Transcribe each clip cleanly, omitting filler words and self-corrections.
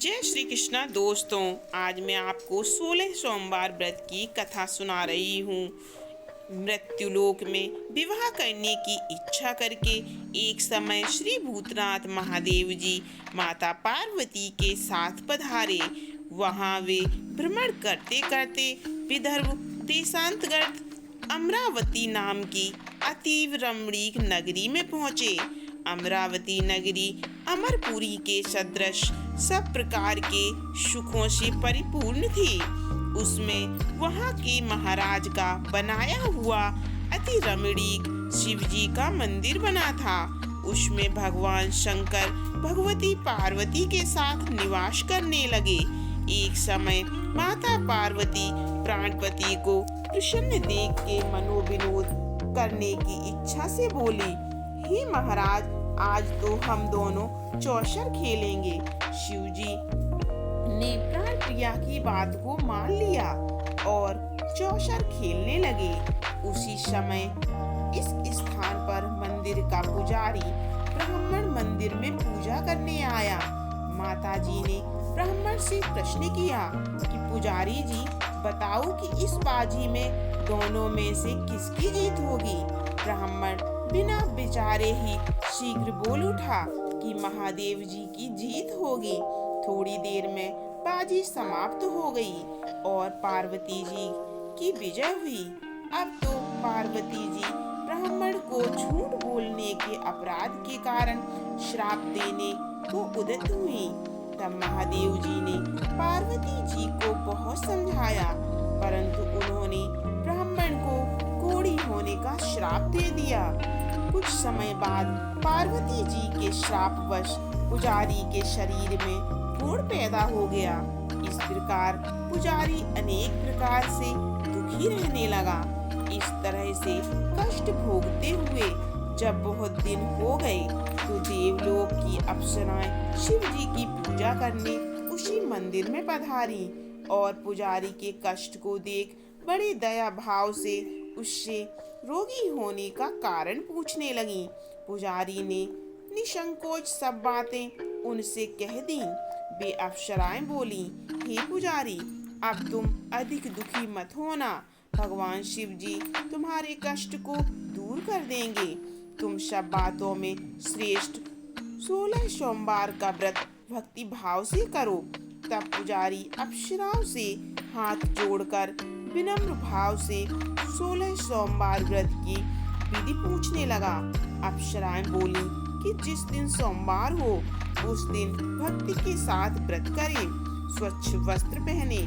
जय श्री कृष्णा दोस्तों। आज मैं आपको 16 सोमवार व्रत की कथा सुना रही हूँ। मृत्युलोक में विवाह करने की इच्छा करके एक समय श्री भूतनाथ महादेव जी माता पार्वती के साथ पधारे। वहाँ वे भ्रमण करते करते विदर्भ देशांतर्गत अमरावती नाम की अतीव रमणीक नगरी में पहुँचे। अमरावती नगरी अमरपुरी के सदृश सब प्रकार के सुखों से परिपूर्ण थी। उसमें वहाँ के महाराज का बनाया हुआ अति रमणीक शिव जी का मंदिर बना था। उसमें भगवान शंकर भगवती पार्वती के साथ निवास करने लगे। एक समय माता पार्वती प्राणपति को प्रसन्न देख के मनोविनोद करने की इच्छा से बोली, हे महाराज, आज तो हम दोनों चौसर खेलेंगे। शिवजी ने प्राण प्रिया की बात को मान लिया और चौसर खेलने लगे। उसी समय इस स्थान पर मंदिर का पुजारी ब्राह्मण मंदिर में पूजा करने आया। माता जी ने ब्राह्मण से प्रश्न किया कि पुजारी जी, बताओ कि इस बाजी में दोनों में से किसकी जीत होगी। ब्राह्मण बिना विचारे ही शीघ्र बोल उठा कि महादेव जी की जीत होगी। थोड़ी देर में बाजी समाप्त हो गई और पार्वती जी की विजय हुई। अब तो पार्वती जी ब्राह्मण को झूठ बोलने के अपराध के कारण श्राप देने को उद्यत हुई। तब महादेव जी ने पार्वती जी को बहुत समझाया, परंतु उन्होंने ब्राह्मण को कोढ़ी होने का श्राप दे दिया। कुछ समय बाद पार्वती जी के श्रापवश पुजारी के शरीर में फोड़ पैदा हो गया। इस प्रकार पुजारी अनेक प्रकार से दुखी रहने लगा। इस तरह से कष्ट भोगते हुए जब बहुत दिन हो गए तो देवलोक की अप्सराएं शिव जी की पूजा करने उसी मंदिर में पधारी और पुजारी के कष्ट को देख बड़े दया भाव से उससे रोगी होने का कारण पूछने लगी। पुजारी ने निसंकोच सब बातें उनसे कह दी। वे अप्सराएं बोली, हे पुजारी, अब तुम अधिक दुखी मत होना। भगवान शिव जी तुम्हारे कष्ट को दूर कर देंगे। तुम सब बातों में श्रेष्ठ 16 सोमवार का व्रत भक्ति भाव से करो। तब पुजारी अप्सराओं से हाथ जोड़कर विनम्र भाव से 16 सोमवार व्रत की विधि पूछने लगा। अप्सराएं बोली कि जिस दिन सोमवार हो उस दिन भक्ति के साथ व्रत करें। स्वच्छ वस्त्र पहने,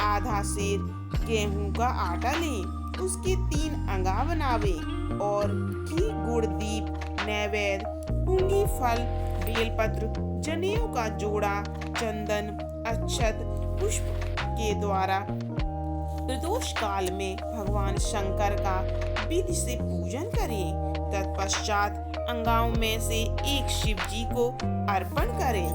आधा सेर गेहूं का आटा लें, उसके 3 अंगा बनावे और घी गुड़ दीप नैवेद्य पुंगी फल बेलपत्र जनेऊ का जोड़ा चंदन अक्षत पुष्प के द्वारा प्रदोष काल में भगवान शंकर का विधि से पूजन करें। तत्पश्चात अंगाओं में से एक शिव जी को अर्पण करें,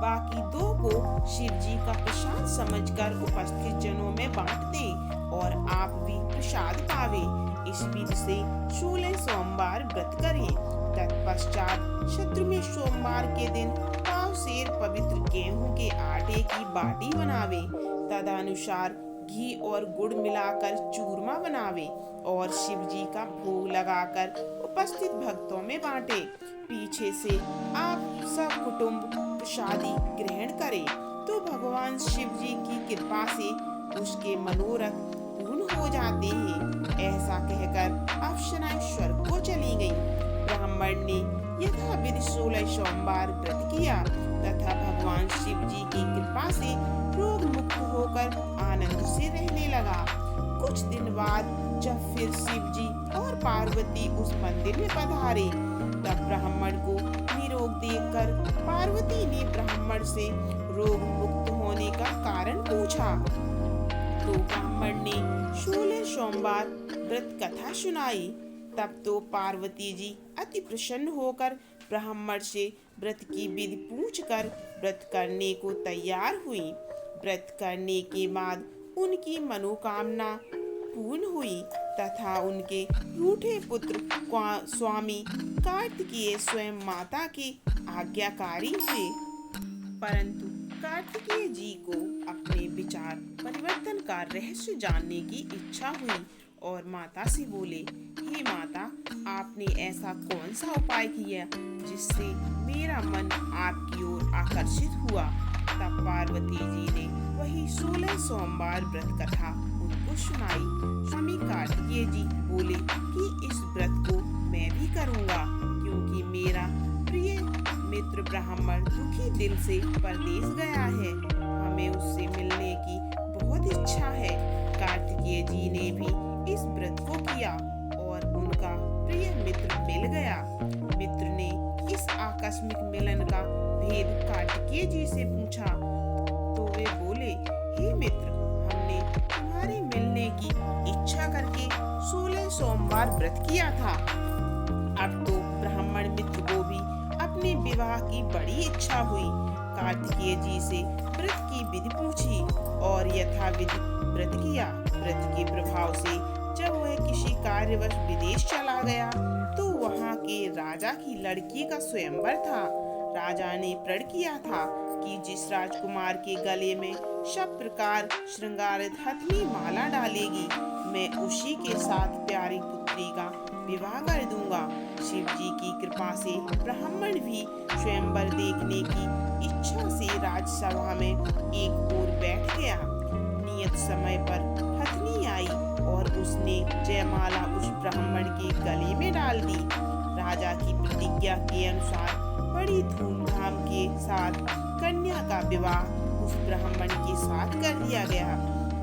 बाकी 2 को शिव जी का प्रसाद समझकर उपस्थित जनों में बांट दें और आप भी प्रसाद पावे। इस विधि से 16 सोमवार व्रत करें। तत्पश्चात शत्रुघ्न सोमवार के दिन पाव सेर पवित्र गेहूं के आटे की बाटी बनावे। तदनुसार घी और गुड़ मिलाकर चूरमा बनावे और शिव जी का भोग लगाकर उपस्थित भक्तों में बांटे। पीछे से आप सब कुटुंब प्रसादी ग्रहण करें तो भगवान शिव जी की कृपा से उसके मनोरथ पूर्ण हो जाते हैं। ऐसा कहकर अप्सराएं स्वर्ग को चली गईं। ब्राह्मण ने यथाविधि 16 सोमवार व्रत किया तथा भगवान शिव जी की कृपा से रोग मुक्त होकर आनंद से रहने लगा। कुछ दिन बाद जब फिर शिव जी और पार्वती उस मंदिर में पधारे तब ब्राह्मण को निरोग देखकर पार्वती ने ब्राह्मण से रोग मुक्त होने का कारण पूछा तो ब्राह्मण ने 16 सोमवार व्रत कथा सुनाई। तब तो पार्वती जी अति प्रसन्न होकर ब्राह्मण से व्रत की विधि पूछकर व्रत करने को तैयार हुई। व्रत करने के बाद उनकी मनोकामना पूर्ण हुई तथा उनके रूठे पुत्र स्वामी कार्तिकेय स्वयं माता के आज्ञाकारी हुए। परंतु कार्तिकेय जी को अपने विचार परिवर्तन का रहस्य जानने की इच्छा हुई और माता से बोले, हे माता, आपने ऐसा कौन सा उपाय किया जिससे मेरा मन आपकी ओर आकर्षित हुआ। तब पार्वती जी ने वही 16 सोमवार व्रत कथा उनको सुनाई। स्वामी कार्तिकेय जी बोले कि इस व्रत को मैं भी करूँगा, क्योंकि मेरा प्रिय मित्र ब्राह्मण दुखी दिल से परदेश गया है। हमें उससे मिलने की बहुत इच्छा है। कार्तिकेय जी ने भी इस व्रत को किया और उनका प्रिय मित्र मिल गया। मित्र ने इस आकस्मिक मिलन का भेद कार्तिकेय जी से पूछा तो वे बोले, हे मित्र, हमने तुम्हारे मिलने की इच्छा करके 16 सोमवार व्रत किया था। अब तो ब्राह्मण मित्र को भी अपने विवाह की बड़ी इच्छा हुई। कार्तिकेय जी से व्रत की विधि पूछी और यथाविधि व्रत किया। व्रत के प्रभाव से जब वह किसी कार्यवश विदेश चला गया तो वहाँ के राजा की लड़की का स्वयंवर था। राजा ने प्रण किया था कि जिस राजकुमार के गले में सब प्रकार श्रृंगारित हथनी माला डालेगी, मैं उसी के साथ प्यारी पुत्री का विवाह कर दूंगा। शिव जी की कृपा से ब्राह्मण भी स्वयंवर देखने की इच्छा से राजसभा में एक ओर बैठ गया। नियत समय पर हथनी आई और उसने जयमाला उस ब्राह्मण के गले में डाल दी। राजा की प्रतिज्ञा के अनुसार बड़ी धूमधाम के साथ कन्या का विवाह उस ब्राह्मण के साथ कर दिया गया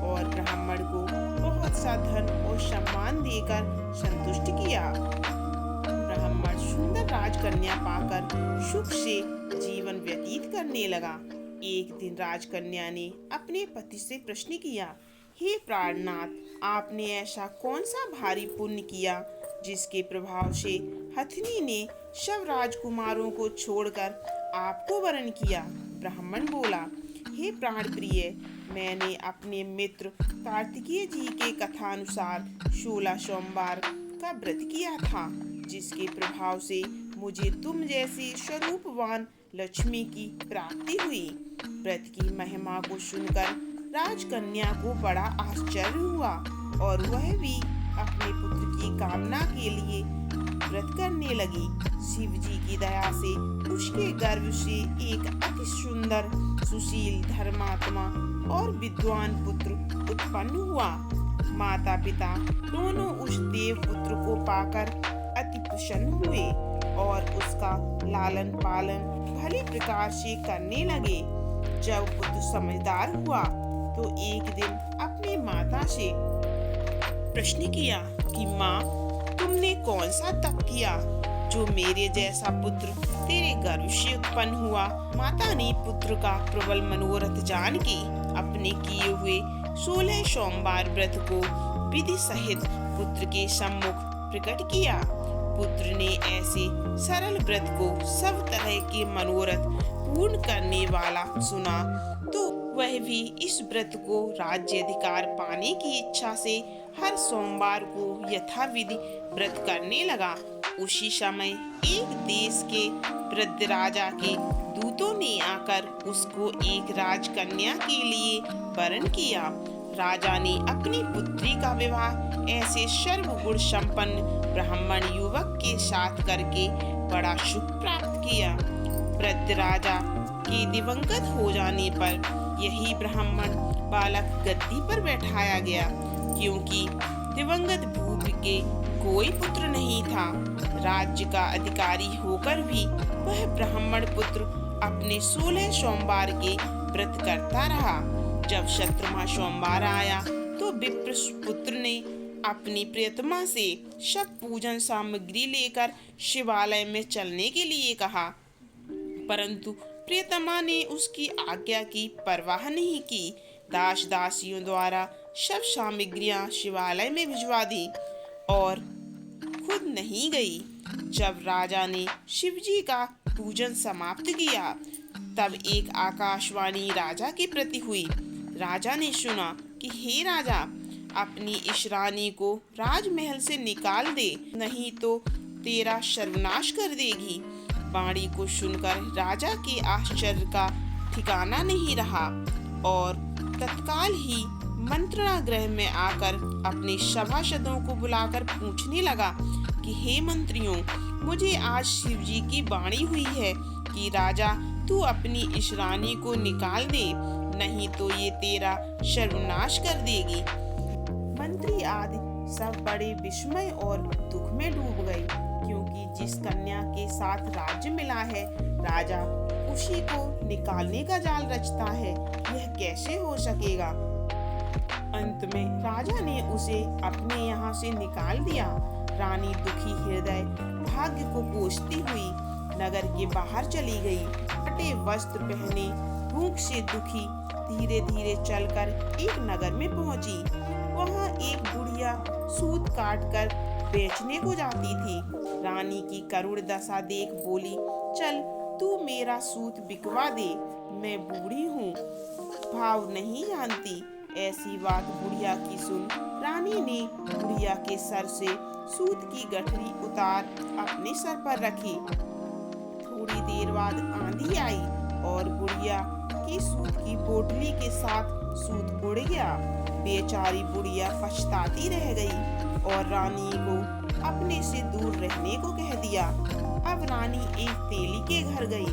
और ब्राह्मण को बहुत सा धन और सम्मान देकर संतुष्ट किया। ब्राह्मण सुंदर राजकन्या पाकर सुख से जीवन व्यतीत करने लगा। एक दिन राजकन्या ने अपने पति से प्रश्न किया, हे प्राणनाथ, आपने ऐसा कौन सा भारी पुण्य किया जिसके प्रभाव से हथनी ने सब राजकुमारों को छोड़कर आपको वरण किया। ब्राह्मण बोला, हे प्राण प्रिय, मैंने अपने मित्र कार्तिकेय जी के कथानुसार 16 सोमवार का व्रत किया था, जिसके प्रभाव से मुझे तुम जैसी स्वरूपवान लक्ष्मी की प्राप्ति हुई। व्रत की महिमा को सुनकर राजकन्या को बड़ा आश्चर्य हुआ और वह भी अपने पुत्र की कामना के लिए व्रत करने लगी। शिव जी की दया से उसके गर्भ से एक अति सुंदर, सुशील, धर्मात्मा और विद्वान पुत्र उत्पन्न हुआ। माता पिता दोनों उस देव पुत्र को पाकर अति प्रसन्न हुए और उसका लालन पालन भली प्रकार से करने लगे। जब पुत्र समझदार हुआ तो एक दिन अपनी माता से प्रश्न किया कि माँ, तुमने कौन सा तप किया जो मेरे जैसा पुत्र तेरे गर्भ से उत्पन्न हुआ। माता ने पुत्र का प्रबल मनोरथ जान के अपने किए हुए 16 सोमवार व्रत को विधि सहित पुत्र के सम्मुख प्रकट किया। पुत्र ने ऐसे सरल व्रत को सब तरह के मनोरथ पूर्ण करने वाला सुना तो वह भी इस व्रत को राज्य अधिकार पाने की इच्छा से हर सोमवार को यथाविधि व्रत करने लगा। उसी समय एक देश के वृद्ध राजा के दूतों ने आकर उसको एक राजकन्या के लिए वरण किया। राजा ने अपनी पुत्री का विवाह ऐसे सर्वगुण संपन्न ब्राह्मण युवक के साथ करके बड़ा सुख प्राप्त किया। वृद्ध राजा के दिवंगत हो जाने पर यही ब्राह्मण बालक गद्दी पर बैठाया गया, क्योंकि दिवंगत भूप के कोई पुत्र नहीं था। राज्य का अधिकारी होकर भी वह ब्राह्मण पुत्र अपने 16 सोमवार के व्रत करता रहा। जब 17वां सोमवार आया तो विप्र पुत्र ने अपनी प्रियतमा से सब पूजन सामग्री लेकर शिवालय में चलने के लिए कहा, परंतु प्रियतमा ने उसकी आज्ञा की परवाह नहीं की। दास दासियों द्वारा सब सामग्रियां शिवालय में भिजवा दी और खुद नहीं गई। जब राजा ने शिवजी का पूजन समाप्त किया तब एक आकाशवाणी राजा के प्रति हुई। राजा ने सुना कि हे राजा, अपनी इस रानी को राजमहल से निकाल दे, नहीं तो तेरा सर्वनाश कर देगी। वाणी को सुनकर राजा के आश्चर्य का ठिकाना नहीं रहा और तत्काल ही मंत्रणा गृह में आकर अपने सभासदों को बुलाकर पूछने लगा कि हे मंत्रियों, मुझे आज शिव जी की वाणी हुई है कि राजा तू अपनी इस रानी को निकाल दे, नहीं तो ये तेरा सर्वनाश कर देगी। मंत्री आदि सब बड़े विस्मय और दुख में डूब गए, क्योंकि जिस कन्या के साथ राज्य मिला है राजा उसी को निकालने का जाल रचता है, यह कैसे हो सकेगा। अंत में राजा ने उसे अपने यहाँ से निकाल दिया। रानी दुखी हृदय भाग्य को कोसती हुई नगर के बाहर चली गई। फटे वस्त्र पहने भूख से दुखी धीरे धीरे चलकर एक नगर में पहुंची। वहां एक बुढ़िया सूत काट कर बेचने को जाती थी। रानी की करुण दशा देख बोली, चल तू मेरा सूत बिकवा दे, मैं बूढ़ी हूँ, भाव नहीं जानती। ऐसी बात बुढ़िया की सुन रानी ने बुढ़िया के सर से सूत की गठरी उतार अपने सर पर रखी। थोड़ी देर बाद आंधी आई और बुढ़िया की सूत की पोटली के साथ सूत उड़ गया। बेचारी बुढ़िया पछताती रह गई और रानी को अपने से दूर रहने को कह दिया। अब रानी एक तेली के घर गई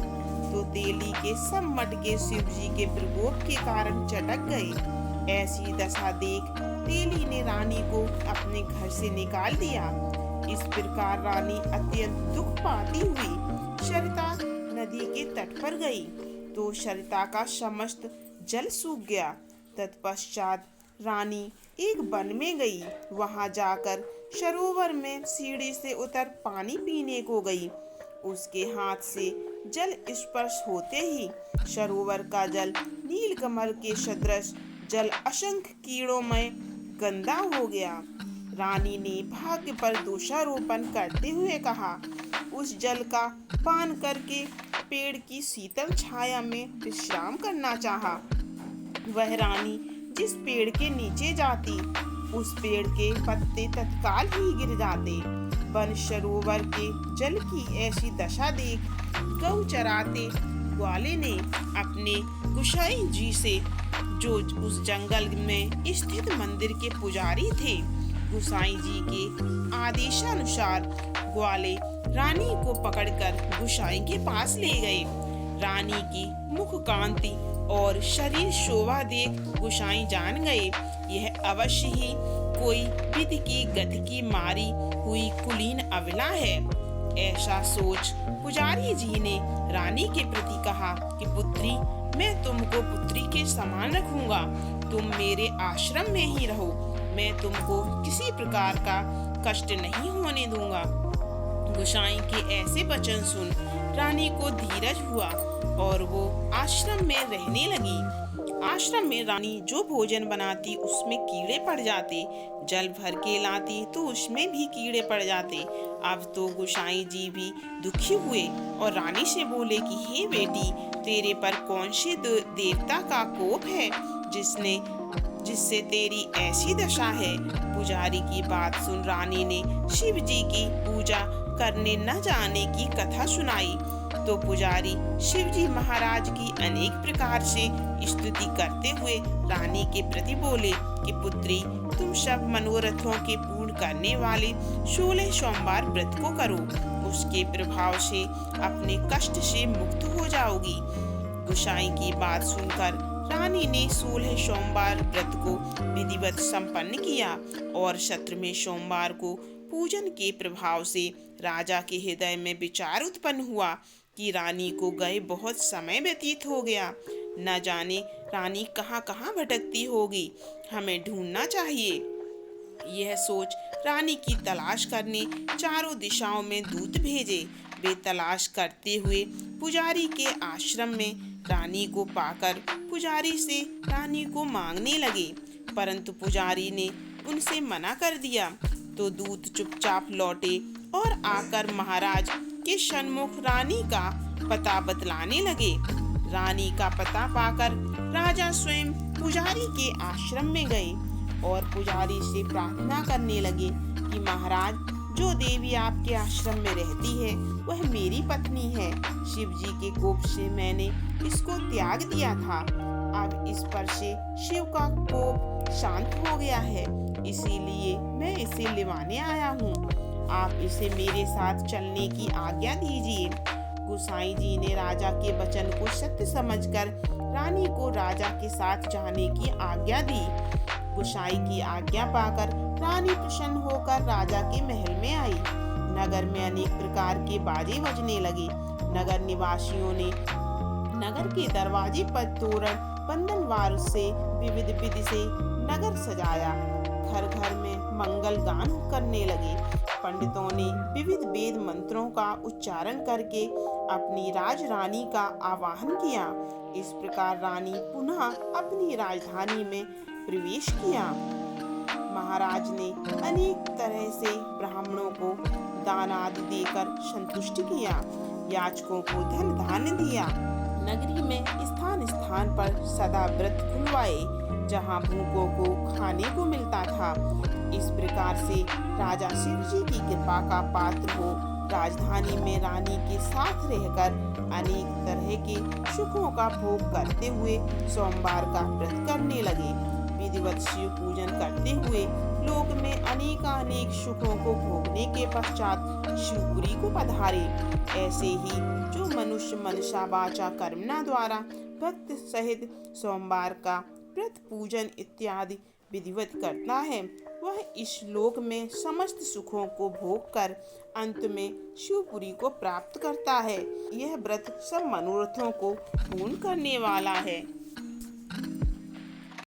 तो तेली के सब मटके शिव जी के प्रकोप के कारण चटक गए। ऐसी दशा देख तेली ने रानी को अपने घर से निकाल दिया। इस प्रकार रानी अत्यंत दुख पाती हुई सरिता नदी के तट पर गई तो सरिता का समस्त जल सूख गया। तत्पश्चात रानी एक वन में गई। वहां जाकर सरोवर में सीढ़ी से उतर पानी पीने को गई। उसके हाथ से जल स्पर्श होते ही सरोवर का जल नीलकमल के सदृश जल असंख्य कीड़ों में गंदा हो गया। रानी ने भाग्य पर दोषारोपण करते हुए कहा, उस जल का पान करके पेड़ की शीतल छाया में विश्राम करना चाहा। वह रानी जिस पेड़ के नीचे जाती उस पेड़ के पत्ते तत्काल ही गिर जाते। वन सरोवर के जल की ऐसी दशा देख गौ चराते ग्वाले ने अपने गुसाई जी से, जो उस जंगल में स्थित मंदिर के पुजारी थे, गुसाई जी के आदेशानुसार ग्वाले रानी को पकड़कर गुसाई के पास ले गए। रानी की मुख कांति और शरीर शोभा देख गुसाई जान गए यह अवश्य ही कोई विधि की गति की मारी हुई कुलीन अबला है। ऐसा सोच पुजारी जी ने रानी के प्रति कहा कि पुत्री, मैं तुमको पुत्री के समान रखूंगा, तुम मेरे आश्रम में ही रहो, मैं तुमको किसी प्रकार का कष्ट नहीं होने दूंगा। गुसाई के ऐसे वचन सुन रानी को धीरज हुआ और वो आश्रम में रहने लगी। आश्रम में रानी जो भोजन बनाती उसमें कीड़े पड़ जाते, जल भर के लाती तो उसमें भी कीड़े पड़ जाते। अब तो गुसाई जी भी दुखी हुए और रानी से बोले कि हे बेटी, तेरे पर कौन से देवता का कोप है जिससे तेरी ऐसी दशा है। पुजारी की बात सुन रानी ने शिव जी की पूजा करने न जाने की कथा सुनाई तो पुजारी शिव जी महाराज की अनेक प्रकार से स्तुति करते हुए रानी के प्रति बोले कि पुत्री, तुम सब मनोरथों के पूर्ण करने वाले 16 सोमवार व्रत को करो, उसके प्रभाव से अपने कष्ट से मुक्त हो जाओगी। गुसाई की बात सुनकर रानी ने 16 सोमवार व्रत को विधिवत संपन्न किया और 17वें सोमवार को पूजन के प्रभाव से राजा के हृदय में विचार उत्पन्न हुआ कि रानी को गए बहुत समय व्यतीत हो गया, न जाने रानी कहाँ कहाँ भटकती होगी, हमें ढूंढना चाहिए। यह सोच रानी की तलाश करने चारों दिशाओं में दूत भेजे। वे तलाश करते हुए पुजारी के आश्रम में रानी को पाकर पुजारी से रानी को मांगने लगे, परंतु पुजारी ने उनसे मना कर दिया। तो दूत चुपचाप लौटे और आकर महाराज के सन्मुख रानी का पता बतलाने लगे। रानी का पता पाकर राजा स्वयं पुजारी के आश्रम में गए और पुजारी से प्रार्थना करने लगे कि महाराज, जो देवी आपके आश्रम में रहती है वह मेरी पत्नी है। शिव जी के कोप से मैंने इसको त्याग दिया था। अब इस पर से शिव का कोप शांत हो गया है, इसीलिए मैं इसे लिवाने आया हूँ। आप इसे मेरे साथ चलने की आज्ञा दीजिए। गोसाई जी ने राजा के वचन को सत्य समझकर रानी को राजा के साथ जाने की आज्ञा दी। गोसाई की आज्ञा पाकर रानी प्रसन्न होकर राजा के महल में आई। नगर में अनेक प्रकार के बाजे बजने लगे। नगर निवासियों ने नगर के दरवाजे पर तोरण बंधनवार से विविध विधि से नगर सजाया। घर घर में मंगल गान करने लगे। पंडितों ने विविध वेद मंत्रों का उच्चारण करके अपनी राजरानी का आवाहन किया। इस प्रकार रानी पुनः अपनी राजधानी में प्रवेश किया। महाराज ने अनेक तरह से ब्राह्मणों को दान आदि देकर संतुष्ट किया। याचकों को धन धान्य दिया। नगरी में स्थान स्थान पर सदा व्रत खुलवाए, जहाँ भूखों को खाने को मिलता था। इस प्रकार से राजा शिव जी की कृपा का पात्र हो राजधानी में रानी के साथ रहकर अनेक तरह के सुखों का भोग करते हुए सोमवार का व्रत करने लगे। विधिवत शिव पूजन करते हुए लोक में अनेकानेक सुखों को भोगने के पश्चात शिवपुरी को पधारे। ऐसे ही जो मनुष्य मनसा वाचा कर्मणा द्वारा भक्त सहित सोमवार का व्रत पूजन इत्यादि विधिवत करता है, वह इस लोक में समस्त सुखों को भोग कर अंत में शिवपुरी को प्राप्त करता है। यह व्रत सब मनोरथों को पूर्ण करने वाला है।